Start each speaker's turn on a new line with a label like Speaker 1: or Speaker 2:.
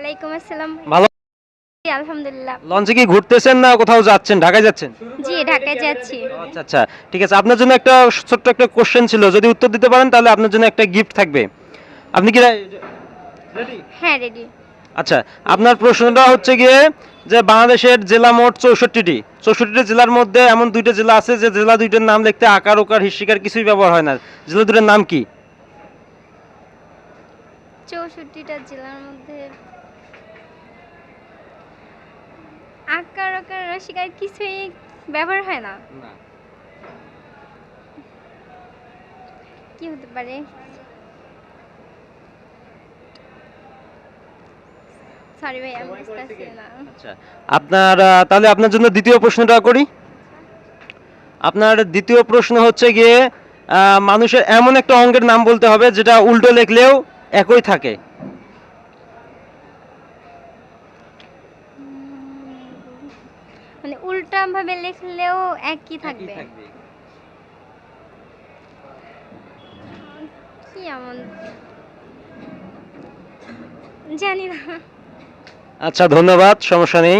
Speaker 1: ওয়ালাইকুম আসসালাম।
Speaker 2: ভালো।
Speaker 1: জি, আলহামদুলিল্লাহ।
Speaker 2: লঞ্চে কি ঘুরতেছেন না কোথাও যাচ্ছেন? ঢাকায় যাচ্ছেন?
Speaker 1: জি, ঢাকায় যাচ্ছি।
Speaker 2: আচ্ছা আচ্ছা, ঠিক আছে। আপনার জন্য একটা ছোট্ট একটা কোশ্চেন ছিল, যদি উত্তর দিতে পারেন তাহলে আপনার জন্য একটা গিফট থাকবে। আপনি কি রেডি?
Speaker 1: হ্যাঁ, রেডি।
Speaker 2: আচ্ছা, আপনার প্রশ্নটা হচ্ছে গিয়ে যে বাংলাদেশের জেলা মোট 64টি। 64টি জেলার মধ্যে এমন দুইটা জেলা আছে যে জেলা দুইটার নাম লিখতে আকার ওকার হিসিকার কিছুই ব্যবহার হয় না। জেলা দুইটার নাম কি?
Speaker 1: 64টা জেলার মধ্যে আকার আকার রসিকার কিছুই ব্যবহার হয় না। কি হতে পারে? সরি ভাই, আমি বুঝতেছি না।
Speaker 2: আচ্ছা, আপনার তাহলে আপনার জন্য দ্বিতীয় প্রশ্নটা করি। আপনার দ্বিতীয় প্রশ্ন হচ্ছে গিয়ে মানুষের এমন একটা অঙ্গের নাম বলতে হবে যেটা উল্টো লিখলেও একই থাকে।
Speaker 1: মানে উল্টা ভাবে লিখলেও একই থাকবে। কি এমন? জানি না।
Speaker 2: আচ্ছা, ধন্যবাদ, সমস্যা নেই।